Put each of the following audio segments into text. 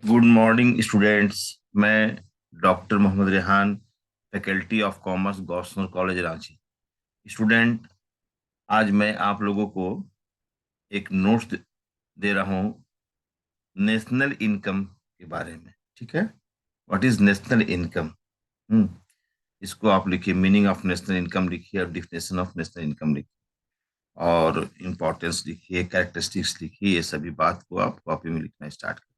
Good morning students. मैं doctor Mohammad Rehan, faculty of commerce, government college Ranchi. Student, आज मैं आप लोगों को एक नोट्स दे रहा हूँ नेशनल इनकम के बारे में। ठीक है? What is national income? इसको आप लिखिए, मीनिंग ऑफ नेशनल इनकम लिखिए और डिफिनेशन ऑफ नेशनल इनकम लिखिए और इम्पोर्टेंस लिखिए, कैरेक्टरिस्टिक्स लिखिए। ये सभी बात को आप कॉपी में लिखना स्टार्ट करिए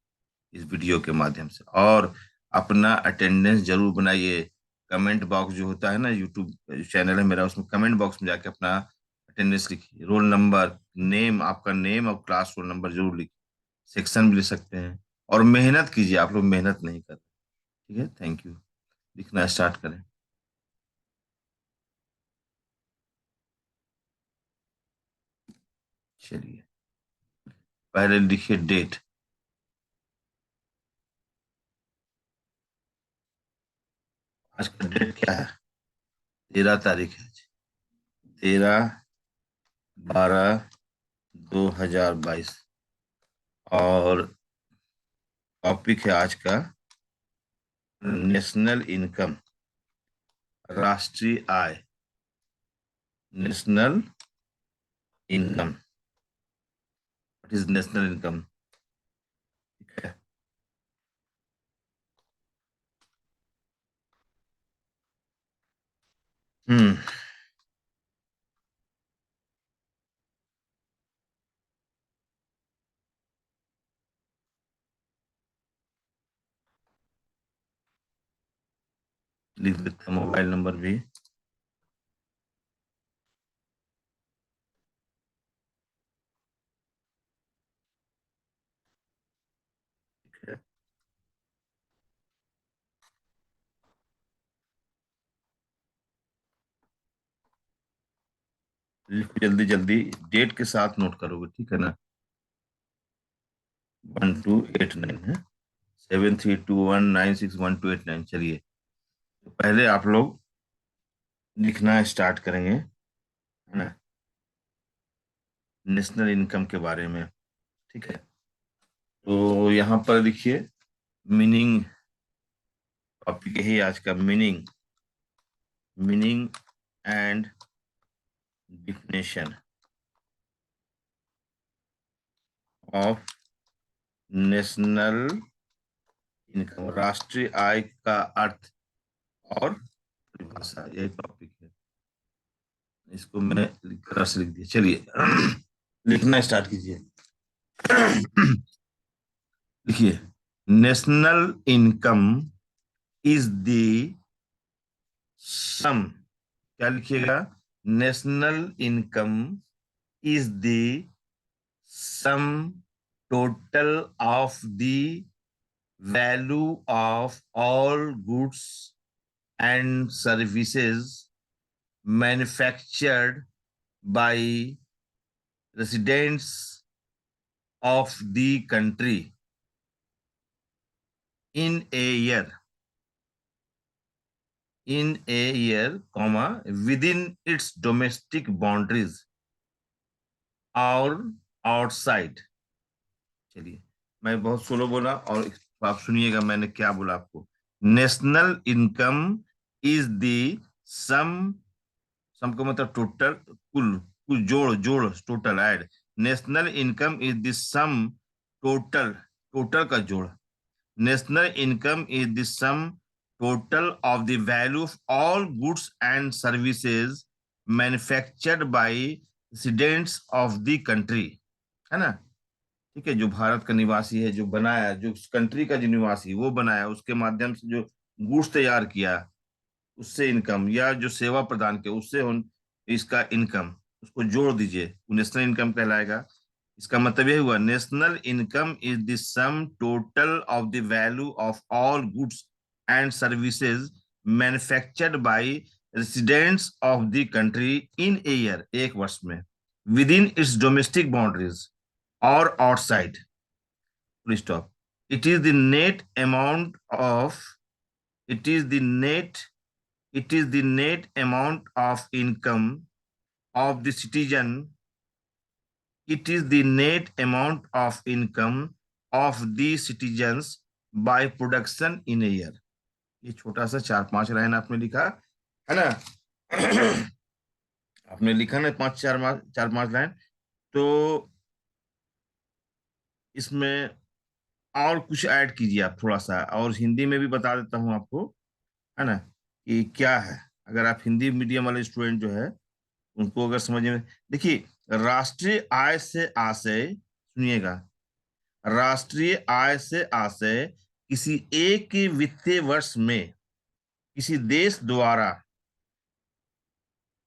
इस वीडियो के माध्यम से। और अपना अटेंडेंस जरूर बनाइए। कमेंट बॉक्स जो होता है ना, यूट्यूब चैनल है मेरा, उसमें कमेंट बॉक्स में जाके अपना अटेंडेंस लिखिए, रोल नंबर, नेम, आपका नेम और क्लास रोल नंबर जरूर लिखिए। सेक्शन भी लिख सकते हैं। और मेहनत कीजिए, आप लोग मेहनत नहीं कर रहे। ठीक है? Thank you. लिखना स्टार्ट करें। चलिए, पहले लिखिए डेट। आज का डेट क्या है? 13 तारीख है आज। 13/12/2022। और टॉपिक है आज का नेशनल इनकम, राष्ट्रीय आय। National income, what is national income? ठीक है। हम्म लिख देता हूँ मोबाइल नंबर भी। ठीक है। लिखो जल्दी जल्दी, डेट के साथ नोट करोगे, ठीक है ना? 1289 है। 7321961289। चलिए, तो पहले आप लोग लिखना स्टार्ट करेंगे, है ना, नेशनल इनकम के बारे में। ठीक है? तो यहाँ पर लिखिए मीनिंग। टॉपिक यही आज का, meaning. Meaning and definition of national income, राष्ट्रीय आय का अर्थ और परिभाषा। यही टॉपिक है। इसको मैंने तरह से लिख दिया। चलिए लिखना स्टार्ट कीजिए। लिखिए, नेशनल इनकम इज द सम। क्या लिखिएगा? National income is the sum total of the value of all goods and services manufactured by residents of the country in a year, comma, within its domestic boundaries or outside. चलिए, मैं बहुत slow बोला और आप सुनिएगा मैंने क्या बोला आपको। नेशनल इनकम इज द सम। सम का मतलब टोटल, कुल, कुल जोड़, जोड़, total, add. National income is the sum total, total का जोड़। National income is the sum total of the value of all goods and services manufactured by residents of the country. है ना? ठीक है? जो भारत का निवासी है, जो बनाया, जो कंट्री का जो निवासी वो बनाया, उसके माध्यम से जो गुड्स तैयार किया, उससे इनकम, या जो सेवा प्रदान किया उससे इसका इनकम, उसको जोड़ दीजिए, वो नेशनल इनकम कहलाएगा। इसका मतलब यही हुआ, national income is the sum total of the value of all goods and services manufactured by residents of the country in a year, एक वर्ष में, within its domestic boundaries और outside. Stop. It is the net amount of, it is the net it is the net amount of income of the citizen. It is the net amount of income of the citizens bye production in a year. ये छोटा सा 4-5 line आपने लिखा है ना। आपने लिखा ना 4-5 लाइन। तो इसमें और कुछ ऐड कीजिए आप थोड़ा सा, और हिंदी में भी बता देता हूँ आपको, है ना, कि क्या है। अगर आप हिंदी मीडियम वाले स्टूडेंट जो है उनको अगर समझ में, देखिए, राष्ट्रीय आय से आशय, सुनिएगा, राष्ट्रीय आय से आशय किसी एक वित्तीय वर्ष में किसी देश द्वारा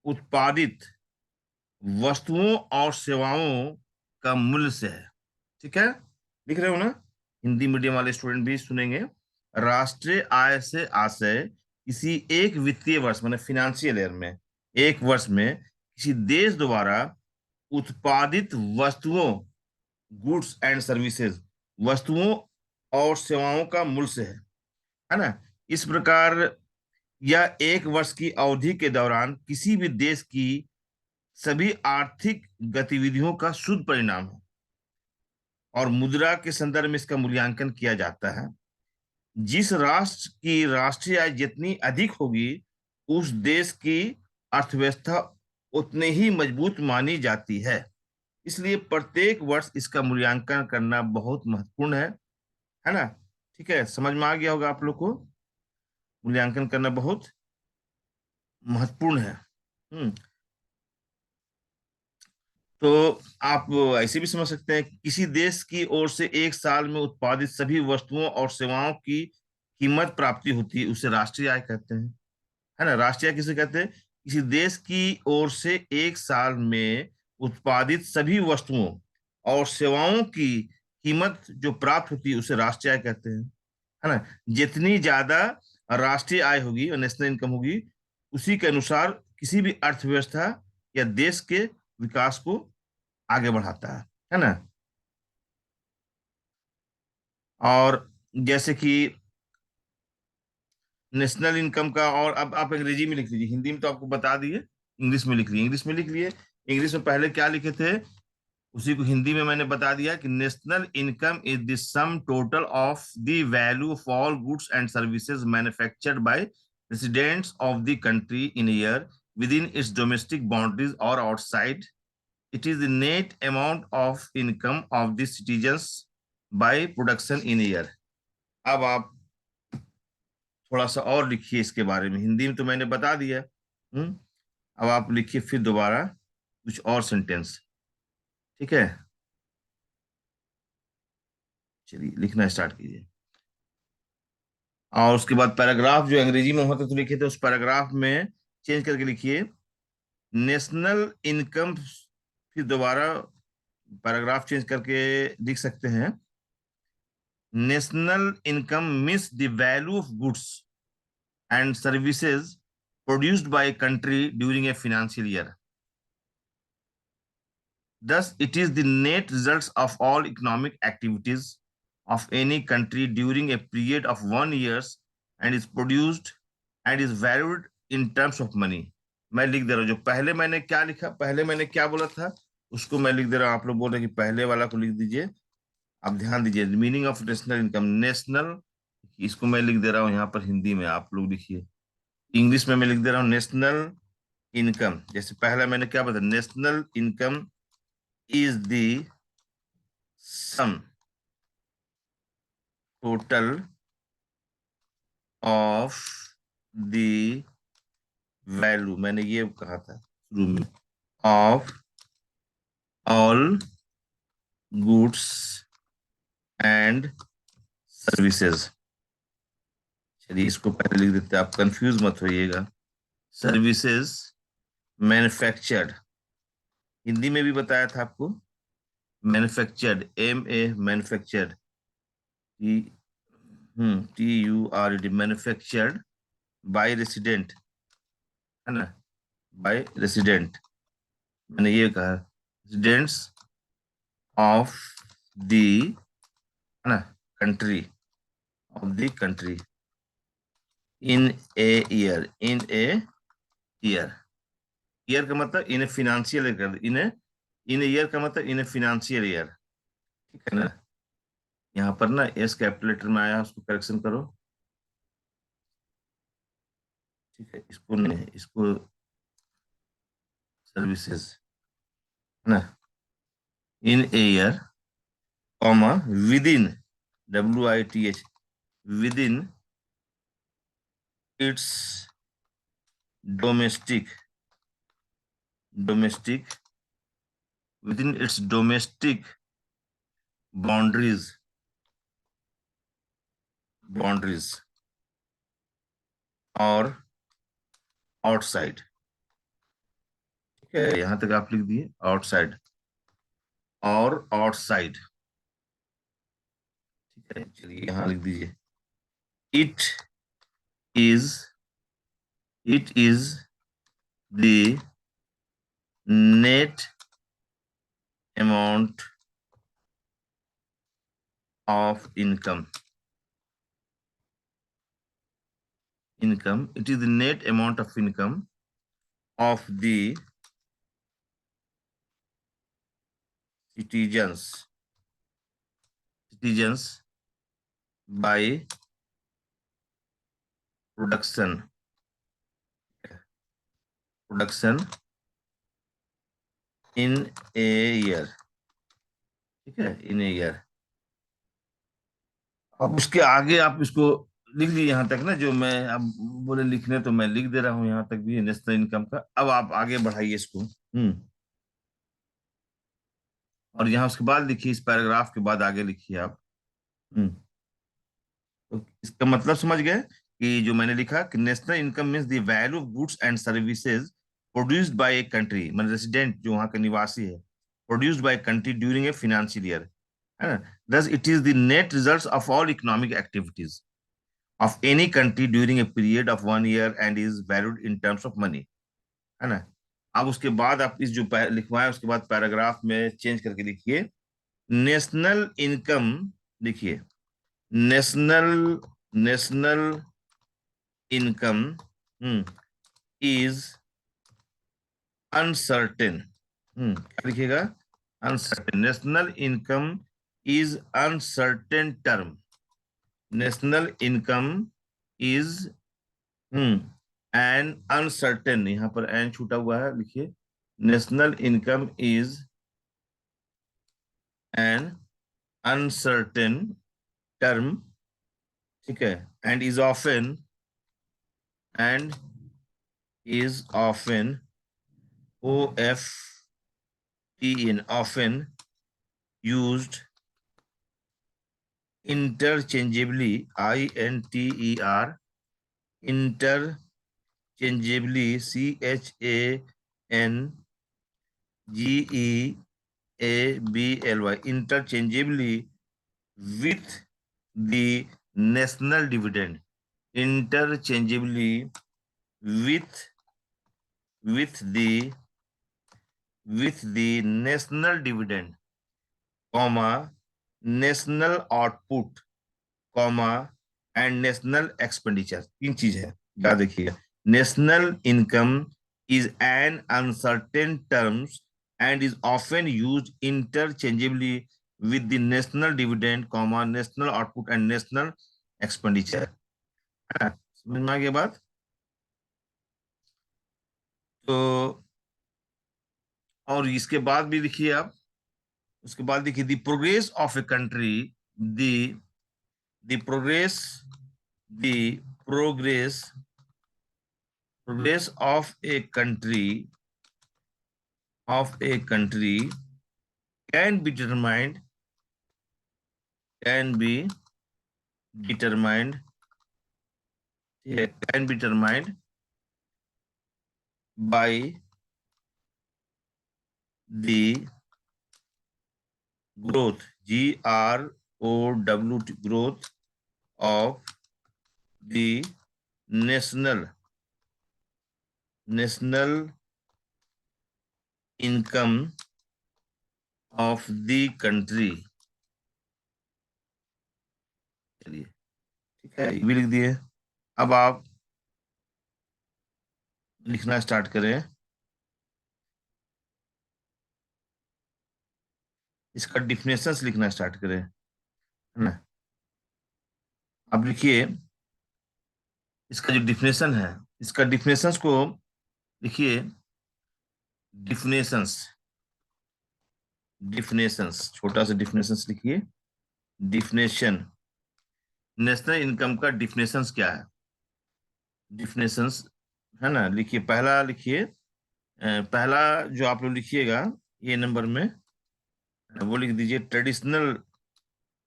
उत्पादित वस्तुओं और सेवाओं का मूल्य से है। ठीक है, लिख रहे हो ना, हिंदी मीडियम वाले स्टूडेंट भी सुनेंगे। राष्ट्रीय आय से आशय किसी एक वित्तीय वर्ष, माने फिनेंशियल ईयर में, एक वर्ष में किसी देश द्वारा उत्पादित वस्तुओं, गुड्स एंड सर्विसेज, वस्तुओं और सेवाओं का मूल्य से है ना। इस प्रकार यह एक वर्ष की अवधि के दौरान किसी भी देश की सभी आर्थिक गतिविधियों का शुद्ध परिणाम है, और मुद्रा के संदर्भ में इसका मूल्यांकन किया जाता है। जिस राष्ट्र की राष्ट्रीय आय जितनी अधिक होगी, उस देश की अर्थव्यवस्था उतनी ही मजबूत मानी जाती है। इसलिए प्रत्येक वर्ष इसका मूल्यांकन करना बहुत महत्वपूर्ण है ना। ठीक है, समझ में आ गया होगा आप लोग को, मूल्यांकन करना बहुत महत्वपूर्ण है। हम्म। तो आप ऐसे भी समझ सकते हैं कि किसी देश की ओर से एक साल में उत्पादित सभी वस्तुओं और सेवाओं की कीमत प्राप्ति होती है, उसे राष्ट्रीय आय कहते हैं, है ना। राष्ट्रीय आय किसे कहते हैं? किसी देश की ओर से एक साल में उत्पादित सभी वस्तुओं और सेवाओं की कीमत जो प्राप्त होती है उसे राष्ट्रीय आय कहते हैं, है ना। जितनी ज्यादा राष्ट्रीय आय होगी और नेशनल इनकम होगी, उसी के अनुसार किसी भी अर्थव्यवस्था या देश के विकास को आगे बढ़ाता है ना। और जैसे कि नेशनल इनकम का, और अब आप अंग्रेजी में लिख लीजिए, हिंदी में तो आपको बता दिए, इंग्लिश में लिख लिए, इंग्लिश में लिख लिए। इंग्लिश में पहले क्या लिखे थे उसी को हिंदी में मैंने बता दिया कि national income is the sum total of the value of all goods and services manufactured by residents of the country in year within its domestic boundaries और outside. It is the net amount of income of the citizens by production in year. अब आप थोड़ा सा और लिखिए इसके बारे में, हिंदी में तो मैंने बता दिया। अब आप लिखिए फिर दोबारा कुछ और सेंटेंस। ठीक है, चलिए लिखना स्टार्ट कीजिए। और उसके बाद पैराग्राफ जो अंग्रेजी में होते तो लिखे थे, उस पैराग्राफ में चेंज करके लिखिए नेशनल इनकम। फिर दोबारा पैराग्राफ चेंज करके लिख सकते हैं, national income means the value of goods and services produced by country during a financial year. Thus, it is the net results of all economic activities of any country during a period of 1 year and is produced and is valued in terms of money. मैं लिख दे रहा हूँ, जो पहले मैंने क्या लिखा, पहले मैंने क्या बोला था उसको मैं लिख दे रहा हूँ। आप लोग बोल रहे हैं कि पहले वाला को लिख दीजिए। आप ध्यान दीजिए, meaning of national income, national, इसको मैं लिख दे रहा हूँ यहाँ पर हिंदी में, आप लोग लिखिए। इंग्लिश में मैं लिख दे रहा हूँ नेशनल इनकम। जैसे पहला मैंने क्या बताया, national income is the sum total of the value, मैंने ये कहा था शुरू में, of all goods and services। चलिए इसको पहले लिख देते हैं, आप कंफ्यूज मत होइएगा। सर्विसेज मैन्युफैक्चर्ड, हिंदी में भी बताया था आपको, manufactured, MA manufactured, TURED manufactured by resident, है ना, बाय रेसिडेंट। मैंने ये कहा रेसिडेंट्स ऑफ द, है ना, country, of the country in a year, in a year. Year का मतलब इन ए फिनेंशियल ईयर, इन इन ईयर का मतलब इन ए फिनेंशियल ईयर। ठीक है ना। यहाँ पर ना एस कैपिटल लेटर में आया, उसको करेक्शन करो। ठीक है, इसको नहीं, इसको सर्विसेज, है ना, in a year, comma, within, WITH, within its domestic, domestic, within its domestic boundaries, boundaries, और आउटसाइड। ठीक है, यहां तक आप लिख दिए, आउटसाइड और आउटसाइड। ठीक है, चलिए यहां लिख दीजिए, it is, it is the net amount of income, income, it is the net amount of income of the citizens, citizens by production, production in a year। ठीक है, इन ए ईयर। अब उसके आगे आप इसको लिख लीजिए, यहां तक ना जो मैं अब बोले लिखने, तो मैं लिख दे रहा हूं, यहां तक भी नेशनल इनकम का। अब आप आगे बढ़ाइए इसको। और यहाँ उसके बाद लिखिए, इस पैराग्राफ के बाद आगे लिखिए आप। हम्म तो इसका मतलब समझ गए कि जो मैंने लिखा कि national income means the value of goods and services produced by a country, मतलब रेसिडेंट जो वहाँ का निवासी है, produced by country during a financial year, है ना। Thus it is the net results of all economic activities of any country during a period of 1 year and is valued in terms of money, है ना। अब उसके बाद आप इस जो लिखवाए उसके बाद पैराग्राफ में चेंज करके लिखिए, नेशनल इनकम, लिखिए, national, national income is uncertain. क्या लिखिएगा, uncertain, national income is uncertain term, national income is an uncertain, यहां पर एन छूटा हुआ है, लिखिए, national income is an uncertain term, ठीक है, and is often, and is often, often used interchangeably, interchangeably, CHANGEABLY, interchangeably with the national dividend, interchangeably with the national dividend, comma, national output, comma, and national expenditure. तीन चीज है, याद रखिएगा। National income is an uncertain terms and is often use interchangeably with the national dividend, comma, national output and national expenditure. समझ में आ गया बात? तो और इसके बाद भी लिखिए आप, उसके बाद देखिए, the progress of a country, the the progress the progress progress of a country can be determined, can be determined, can be determined by the growth, GROWT, growth of the national income of the country। चलिए, ठीक है, ये भी लिख दिए। अब आप लिखना स्टार्ट करें, इसका डिफिनेशंस लिखना स्टार्ट करें। है ना। अब लिखिए इसका जो डिफिनेशन है, इसका डिफिनेशंस को लिखिए। डिफिनेशंस, डिफिनेशंस, छोटा सा डिफिनेशंस लिखिए। डिफिनेशन, नेशनल इनकम का डिफिनेशंस क्या है? डिफिनेशंस, है ना। लिखिए, पहला लिखिए। पहला जो आप लोग लिखिएगा ये नंबर में, वो लिख दीजिए ट्रेडिशनल,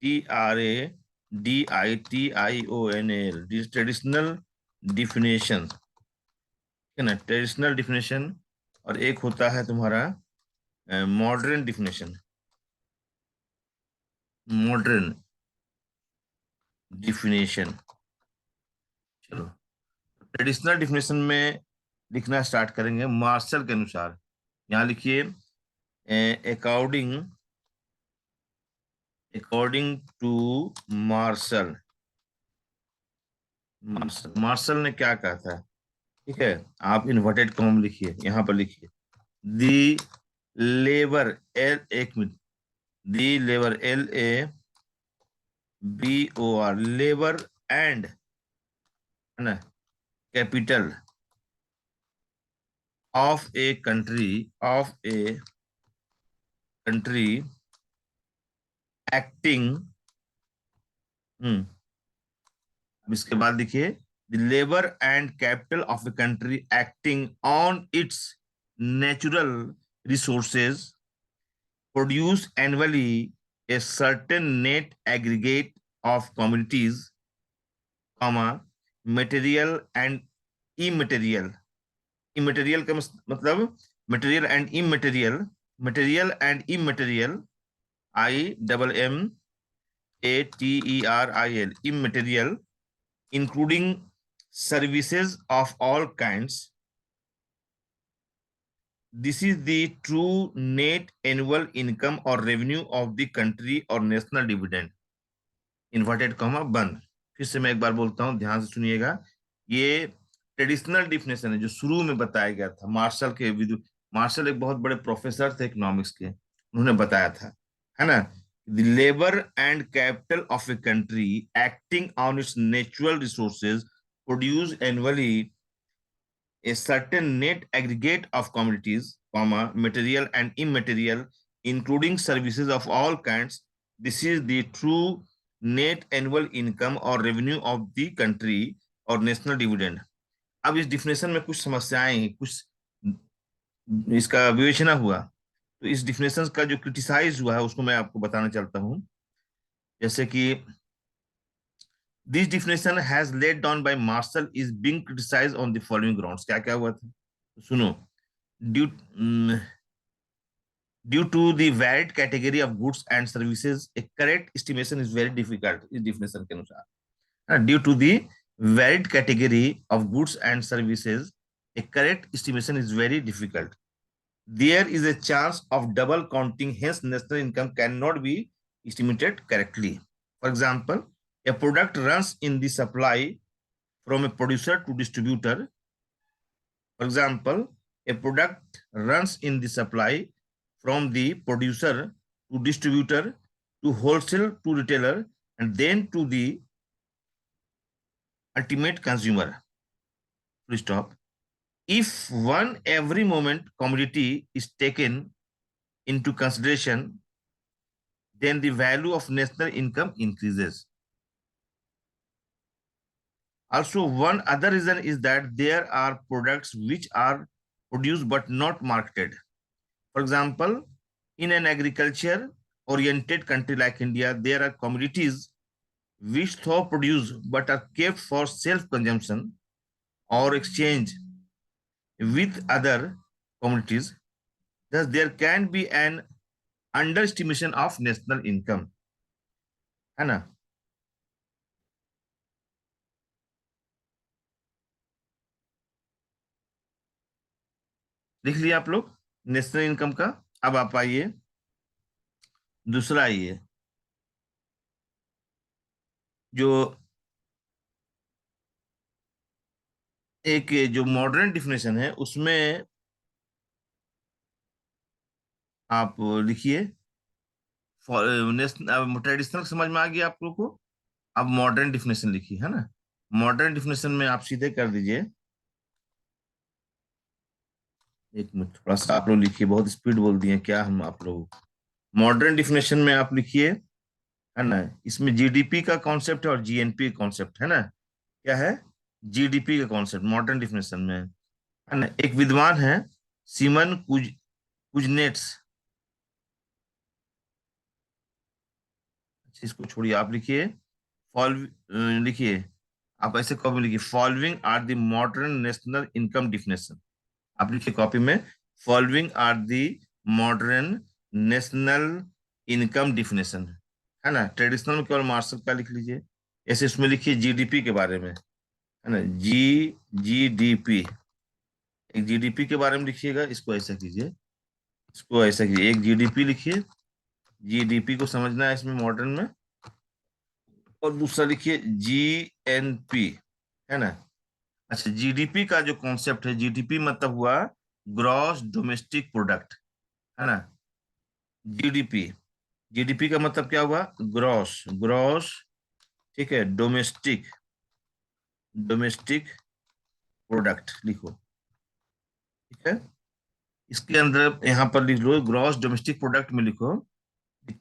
TRADITIONAL, ट्रेडिशनल डिफिनेशन, है ना। Traditional definition. और एक होता है तुम्हारा मॉडर्न डिफिनेशन, मॉडर्न डिफिनेशन। चलो, ट्रेडिशनल डिफिनेशन में लिखना स्टार्ट करेंगे मार्शल के अनुसार। यहाँ लिखिए according, according to Marshall. Marshall, Marshall ने क्या कहा था? ठीक है, आप इन्वर्टेड कॉम लिखिए, यहाँ पर लिखिए दी लेबर, एल, एक मिनट, the labour, LABOR, labour and, है ना, capital of a country, of a country acting. Hmm, अब इसके बाद देखिए the labour and capital of a country acting on its natural resources produce annually a certain net aggregate of communities, comma, material and immaterial. Immaterial का मतलब material and immaterial, material and immaterial, IMMATERIAL, immaterial, including services of all kinds. This is the true net annual income or revenue of the country or national dividend. Inverted comma बंद। फिर से मैं एक बार बोलता हूं, ध्यान से सुनिएगा। ये ट्रेडिशनल डिफिनेशन है जो शुरू में बताया गया था मार्शल के विदु। मार्शल एक बहुत बड़े प्रोफेसर थे इकोनॉमिक्स के, उन्होंने बताया था, है ना। The labour and capital of a country acting on its natural resources produce annually a certain net aggregate of commodities, comma, material and immaterial, including services of all kinds. This is the true net annual income or revenue of the country or national dividend. अब इस definition में कुछ समस्याएं, कुछ इसका विवेचना हुआ, तो इस डिफिनेशन का जो क्रिटिसाइज हुआ है उसको मैं आपको बताना चाहता हूं। जैसे कि this definition has laid down by Marshall is being criticised on the following grounds. क्या क्या हुआ था, सुनो। due due to the varied category of goods and services, a correct estimation is very difficult, इस definition के अनुसार। due to the varied category of goods and services, a correct estimation is very difficult. There is a chance of double counting, hence national income cannot be estimated correctly. For example, a product runs in the supply from a producer to distributor. For example, a product runs in the supply from the producer to distributor to wholesale to retailer and then to the ultimate consumer. Full stop. If one every moment commodity is taken into consideration, then the value of national income increases. Also, one other reason is that there are products which are produced but not marketed. For example, in an agriculture oriented country like India, there are commodities which though produce but are kept for self consumption or exchange with other commodities. Thus, there can be an underestimation of national income, है ना। लिख लिया आप लोग national income का। अब आप आइए दूसरा, आइए जो एक जो मॉडर्न डिफिनेशन है उसमें आप लिखिए ट्रेडिशनल समझ में आ गया आप लोग को। अब मॉडर्न डिफिनेशन लिखिए, है ना। मॉडर्न डिफिनेशन में आप सीधे कर दीजिए। एक मिनट, थोड़ा सा आप लोग लिखिए, बहुत स्पीड बोल दिए क्या हम आप लोग। मॉडर्न डिफिनेशन में आप लिखिए, है ना। इसमें जीडीपी का कॉन्सेप्ट है और जीएनपी का कॉन्सेप्ट, है ना। क्या है? जीडीपी का कॉन्सेप्ट मॉडर्न डिफिनेशन में, है ना। एक विद्वान है, सीमन कुजनेट्स। अच्छा, इसको छोड़िए, आप लिखिए। लिखिए, आप ऐसे कॉपी में लिखिए, following are the modern national income definition. आप लिखिए कॉपी में, following are the modern national income definition, है ना। ट्रेडिशनल में केवल मार्शल का लिख लीजिए। ऐसे इसमें लिखिए जीडीपी के बारे में, है ना। जीडीपी, एक जीडीपी के बारे में लिखिएगा। इसको ऐसा कीजिए, इसको ऐसा कीजिए, एक जीडीपी लिखिए। जीडीपी को समझना है इसमें मॉडर्न में। और दूसरा लिखिए जीएनपी, है ना। अच्छा, जीडीपी का जो कॉन्सेप्ट है, जीडीपी मतलब हुआ ग्रॉस डोमेस्टिक प्रोडक्ट, है ना। जीडीपी, जीडीपी का मतलब क्या हुआ? ग्रॉस, ग्रॉस, ठीक है, डोमेस्टिक, डोमेस्टिक प्रोडक्ट लिखो, ठीक है। इसके अंदर यहाँ पर लिख लो, ग्रॉस डोमेस्टिक प्रोडक्ट में लिखो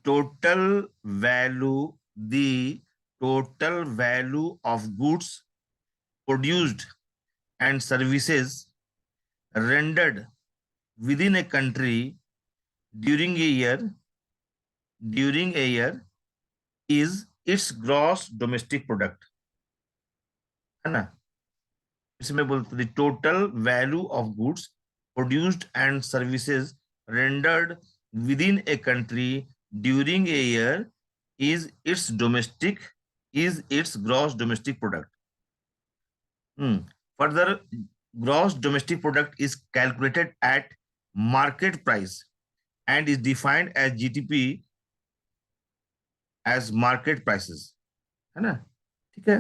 total value, the total value of goods produced and services rendered within a country during a year during a year is its gross domestic product, है ना। इसमें बोलते total value of goods produced and services rendered within a country during a year is its domestic is its gross domestic product. Further, gross domestic product is calculated at market price and is defined as GDP as market prices, है ना। ठीक है।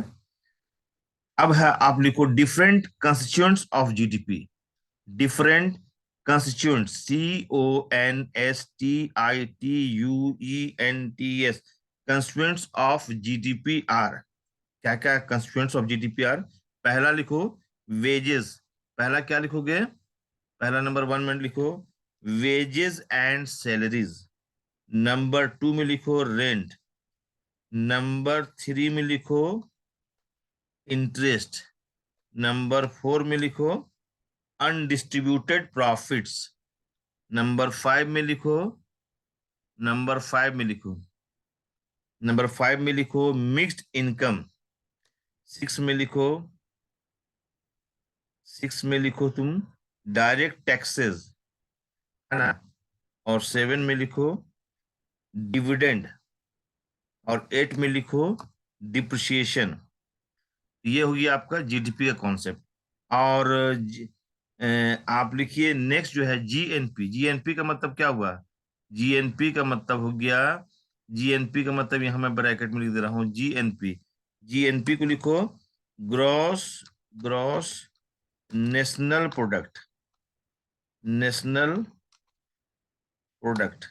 अब है, आप लिखो different constituents of GDP. Different constituents, CONSTITUENTS, constituents of GDP are. क्या क्या कंस्टिट्यूएंट्स ऑफ जीडीपी आर? पहला लिखो वेजेस। पहला क्या लिखोगे? पहला नंबर वन में लिखो wages and salaries. Number two में लिखो रेंट। नंबर थ्री में लिखो इंटरेस्ट। नंबर फोर में लिखो अनडिस्ट्रीब्यूटेड प्रॉफिट्स। नंबर फाइव में लिखो नंबर फाइव में लिखो नंबर फाइव में लिखो मिक्स्ड इनकम। सिक्स में लिखो सिक्स में लिखो तुम डायरेक्ट टैक्सेस, है ना। और सेवन में लिखो डिविडेंड। और एट में लिखो डिप्रिसिएशन। ये हो गया आपका जीडीपी का कॉन्सेप्ट। और आप लिखिए नेक्स्ट जो है जीएनपी। जीएनपी का मतलब क्या हुआ? जीएनपी का मतलब हो गया, जीएनपी का मतलब यहां मैं ब्रैकेट में लिख दे रहा हूं, जीएनपी। जीएनपी को लिखो gross gross national product, national product,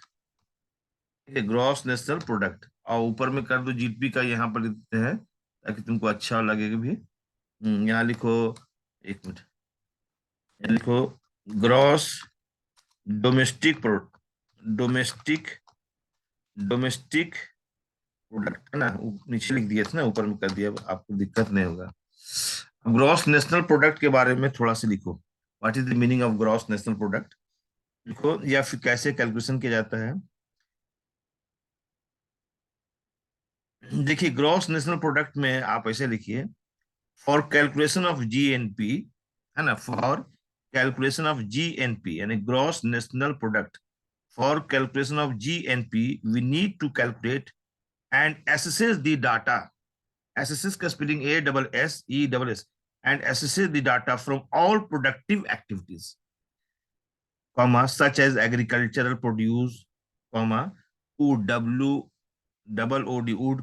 ठीक है, ग्रॉस नेशनल प्रोडक्ट। और ऊपर में कर दो जीडीपी का, यहाँ पर लिखते हैं ताकि तुमको अच्छा लगेगा भी। यहाँ लिखो, एक मिनट, यहाँ लिखो gross domestic domestic domestic product, है ना। नीचे लिख दिया था ना, ऊपर में कर दिया, आपको दिक्कत नहीं होगा। ग्रॉस नेशनल प्रोडक्ट के बारे में थोड़ा सा लिखो। What is the meaning of gross national product लिखो, या फिर कैसे कैलकुलेशन किया जाता है। देखिए, ग्रॉस नेशनल प्रोडक्ट में आप ऐसे लिखिए, फॉर कैलकुलेशन ऑफ जीएनपी, है ना, फॉर कैलकुलेशन ऑफ जीएनपी यानी gross national product, for calculation of GNP we need to calculate and assesses the data. Assesses का spelling ASSESS, and assesses the data from all productive activities, comma, such as agricultural produce, comma, wood,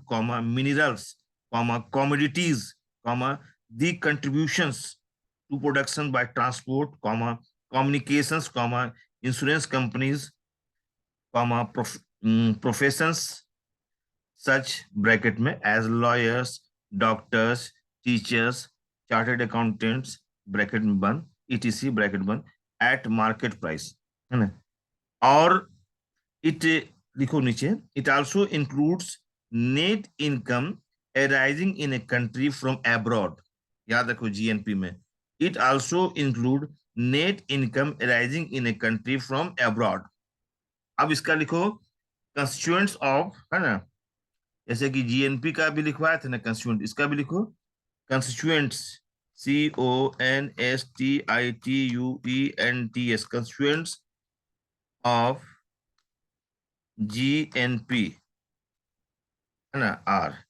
comma, minerals, comma, commodities, comma, the contributions to production by transport, comma, communications, comma, insurance companies, comma, professions such bracket में as lawyers, doctors, teachers, chartered accountants bracket में बंद, ETC bracket बंद, at market price, है ना। और it, लिखो नीचे, it also includes net income arising in a country from abroad. याद रखो जीएनपी में, it also include net income arising in a country from abroad. अब इसका लिखो कंस्टिट्यूएंट्स ऑफ, है ना, जैसे कि जीएनपी का भी लिखवाया था ना कंस्टिट्यूएंट, इसका भी लिखो constituents, CONSTITUENTS, constituents of GNP, है ना, आर,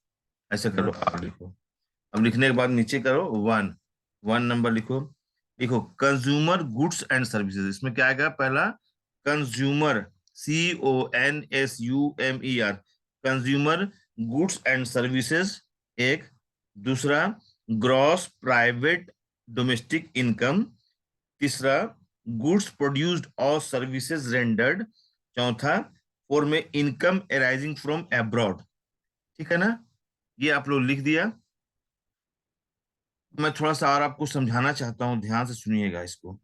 ऐसे करो, आर लिखो। अब लिखने के बाद नीचे करो वन, वन नंबर लिखो, लिखो कंज्यूमर गुड्स एंड सर्विसेज। इसमें क्या आएगा, पहला consumer, CONSUMER, consumer goods and services एक, दूसरा ग्रॉस प्राइवेट डोमेस्टिक इनकम, तीसरा गुड्स प्रोड्यूस्ड और सर्विसेज रेंडर्ड, चौथा फोर में इनकम अराइजिंग फ्रॉम एब्रॉड। ठीक है ना, ये आप लोग लिख दिया। मैं थोड़ा सा और आपको समझाना चाहता हूँ, ध्यान से सुनिएगा इसको।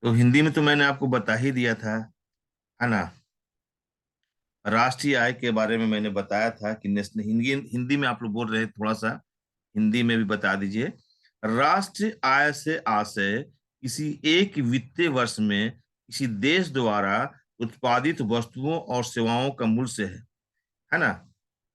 तो हिंदी में तो मैंने आपको बता ही दिया था, है ना। राष्ट्रीय आय के बारे में मैंने बताया था कि नेशनल, हिंदी हिंदी में आप लोग बोल रहे हैं, थोड़ा सा हिंदी में भी बता दीजिए। राष्ट्रीय आय से आशय किसी एक वित्तीय वर्ष में किसी देश द्वारा उत्पादित वस्तुओं और सेवाओं का मूल्य से है ना।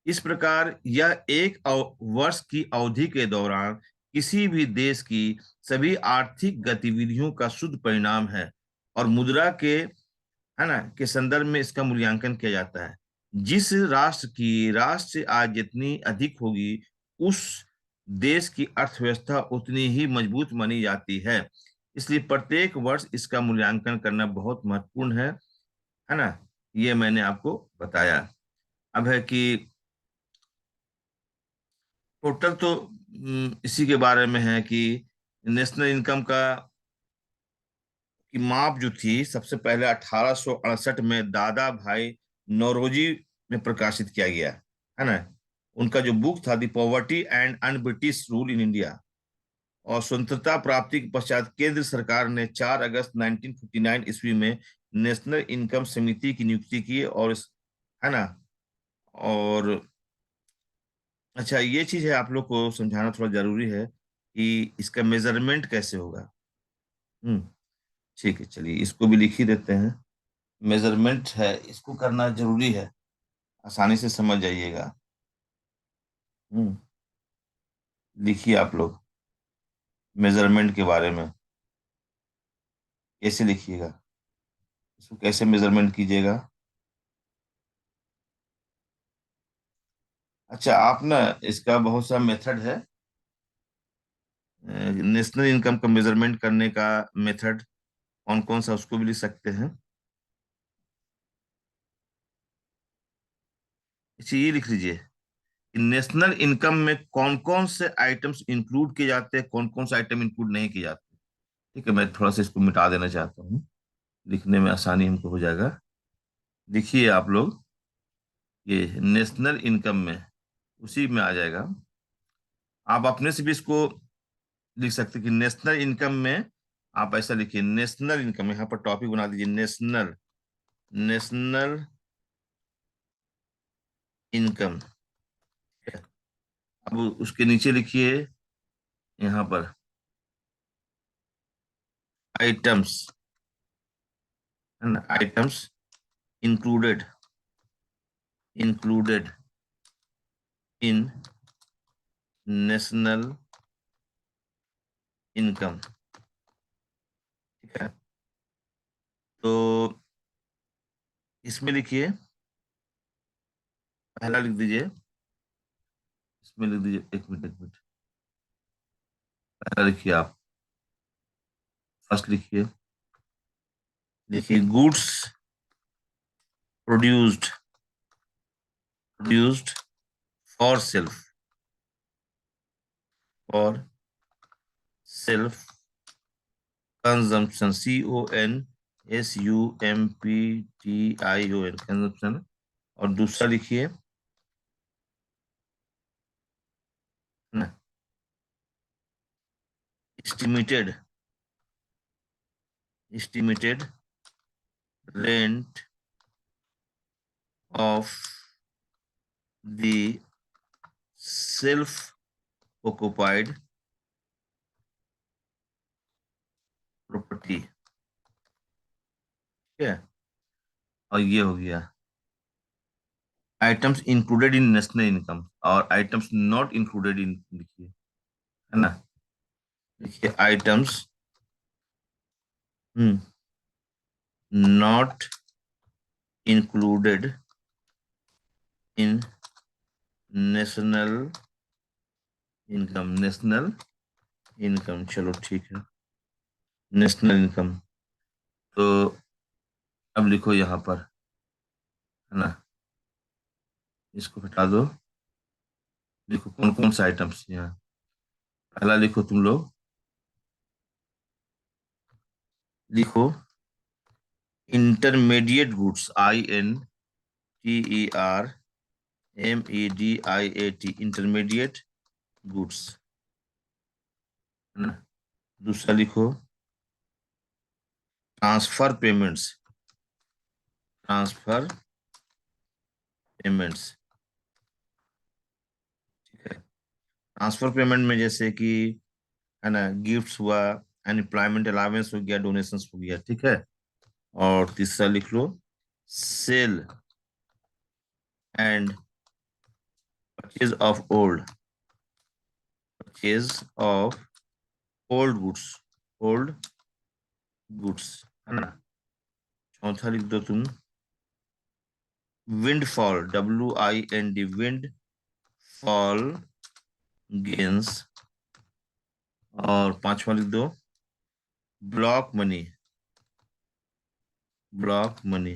इस प्रकार यह एक वर्ष की अवधि के दौरान किसी भी देश की सभी आर्थिक गतिविधियों का शुद्ध परिणाम है, और मुद्रा के, है ना, के संदर्भ में इसका मूल्यांकन किया जाता है। जिस राष्ट्र की राष्ट्रीय आय जितनी अधिक होगी, उस देश की अर्थव्यवस्था उतनी ही मजबूत मानी जाती है। इसलिए प्रत्येक वर्ष इसका मूल्यांकन करना बहुत महत्वपूर्ण है ना। ये मैंने आपको बताया। अब है कि टोटल तो इसी के बारे में है कि नेशनल इनकम का की माप जो थी, सबसे पहले 1868 में दादा भाई नौरोजी में प्रकाशित किया गया, है ना। उनका जो बुक था, the poverty and un British rule in India. और स्वतंत्रता प्राप्ति के पश्चात केंद्र सरकार ने 4 अगस्त 1959 ईस्वी में नेशनल इनकम समिति की नियुक्ति की, और है ना। और अच्छा, ये चीज है आप लोग को समझाना थोड़ा जरूरी है कि इसका मेजरमेंट कैसे होगा। हम्म, ठीक है, चलिए इसको भी लिख ही देते हैं। मेजरमेंट है, इसको करना जरूरी है, आसानी से समझ जाइएगा। हम्म, लिखिए आप लोग मेजरमेंट के बारे में, कैसे लिखिएगा, इसको कैसे मेजरमेंट कीजिएगा। अच्छा, आप ना, इसका बहुत सा मेथड है, नेशनल इनकम का मेजरमेंट करने का मेथड कौन कौन सा, उसको भी लिख सकते हैं। अच्छा, ये लिख लीजिए कि नेशनल इनकम में कौन कौन से आइटम्स इंक्लूड किए जाते हैं, कौन कौन से आइटम इंक्लूड नहीं किए जाते। ठीक है, मैं थोड़ा सा इसको मिटा देना चाहता हूँ, लिखने में आसानी हमको हो जाएगा। देखिए आप लोग, ये नेशनल इनकम में उसी में आ जाएगा। आप अपने से भी इसको लिख सकते हैं कि नेशनल इनकम में, आप ऐसा लिखिए, नेशनल इनकम, यहाँ पर टॉपिक बना दीजिए, नेशनल, नेशनल इनकम। अब उसके नीचे लिखिए यहाँ पर आइटम्स, है ना, items included, included in national income. ठीक है, तो इसमें लिखिए, पहला लिख दीजिए, इसमें लिख दीजिए, एक मिनट एक मिनट, पहला लिखिए आप, फर्स्ट लिखिए, लिखिए goods produced, produced for self, for self consumption, CONSUMPTION, consumption. और दूसरा लिखिए ना, estimated estimated rent of the self occupied property. ठीक है, और ये हो गया items included in national income, और आइटम्स नॉट इंक्लूडेड इन लिखिए, है ना। देखिए items not included in national income, national income, चलो ठीक है, नेशनल इनकम। तो अब लिखो यहाँ पर, है ना, इसको हटा दो। लिखो कौन कौन से आइटम्स यहाँ। पहला लिखो तुम लोग, लिखो intermediate goods, INTERMEDIAT, intermediate goods, है ना। दूसरा लिखो ट्रांसफर पेमेंट्स, ट्रांसफर पेमेंट्स। ठीक है, ट्रांसफर पेमेंट में जैसे कि, है ना, गिफ्ट्स हुआ, अनएम्प्लॉयमेंट अलाउंस हो गया, डोनेशंस हो गया। ठीक है, और तीसरा लिख लो sale and purchase of old, purchase of old goods, old goods, है ना। चौथा लिख दो तुम windfall, WIND, windfall gains. और पांचवा लिख दो ब्लॉक मनी, ब्लॉक मनी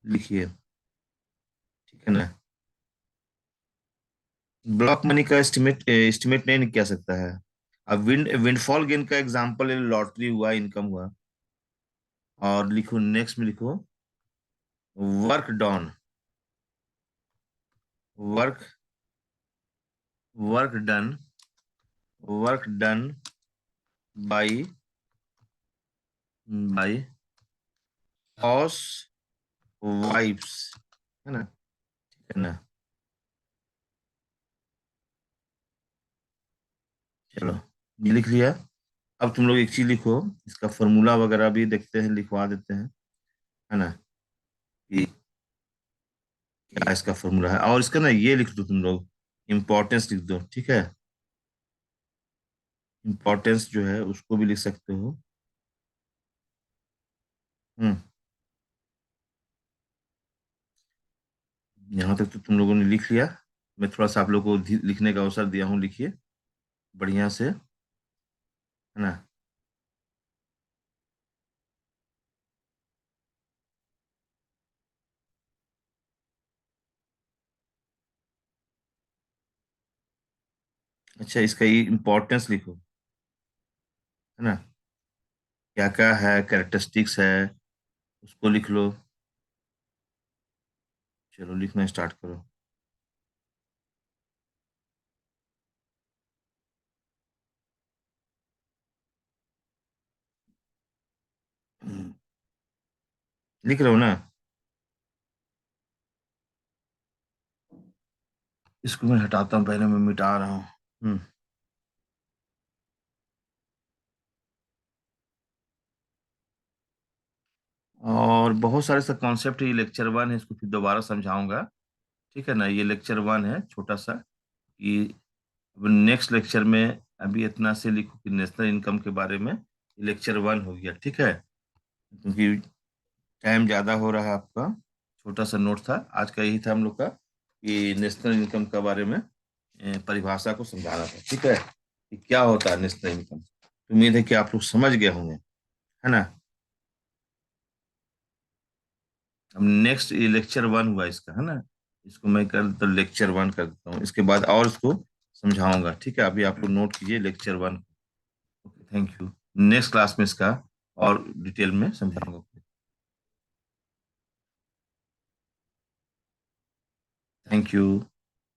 लिखिए। ठीक है ना, ब्लॉक मनी का एस्टिमेट नहीं किया सकता है। अब विंडफॉल गेन का एग्जांपल लॉटरी हुआ, इनकम हुआ। और लिखो नेक्स्ट में लिखो work done, work work done, work done by by house wives, है ना। ठीक है ना, चलो ये लिख लिया। अब तुम लोग एक चीज लिखो, इसका फॉर्मूला वगैरह भी देखते हैं, लिखवा देते हैं, है ना, कि क्या इसका फॉर्मूला है। और इसका ना ये लिख दो तुम लोग, इम्पोर्टेंस लिख दो। ठीक है, इम्पोर्टेंस जो है उसको भी लिख सकते हो। हम्म, यहाँ तक तो तुम लोगों ने लिख लिया। मैं थोड़ा सा आप लोगों को लिखने का अवसर दिया हूँ, लिखिए बढ़िया से, है ना। अच्छा, इसका ये इम्पोर्टेंस लिखो, है ना, क्या क्या है, कैरेक्टरिस्टिक्स है, उसको लिख लो। चलो लिखना स्टार्ट करो। लिख रहे हो ना। इसको मैं हटाता हूँ, पहले मैं मिटा रहा हूँ। हम्म, और बहुत सारे सा कॉन्सेप्ट, ये लेक्चर वन है, इसको फिर दोबारा समझाऊंगा। ठीक है ना, ये लेक्चर वन है छोटा सा, कि अब नेक्स्ट लेक्चर में अभी इतना से लिखो कि नेशनल इनकम के बारे में, लेक्चर वन हो गया। ठीक है, क्योंकि टाइम ज़्यादा हो रहा है आपका। छोटा सा नोट था आज का, यही था हम लोग का, कि नेशनल इनकम के बारे में परिभाषा को समझाना था। ठीक है, कि क्या होता है नेशनल इनकम। उम्मीद है कि आप लोग समझ गए होंगे, है ना। अब नेक्स्ट ये लेक्चर वन हुआ इसका, है ना। इसको मैं कर तो लेक्चर वन कर देता हूँ, इसके बाद और इसको समझाऊंगा। ठीक है, अभी आप लोग नोट कीजिए lecture one. Thank you. Next class में इसका और डिटेल में समझाऊंगा। Thank you.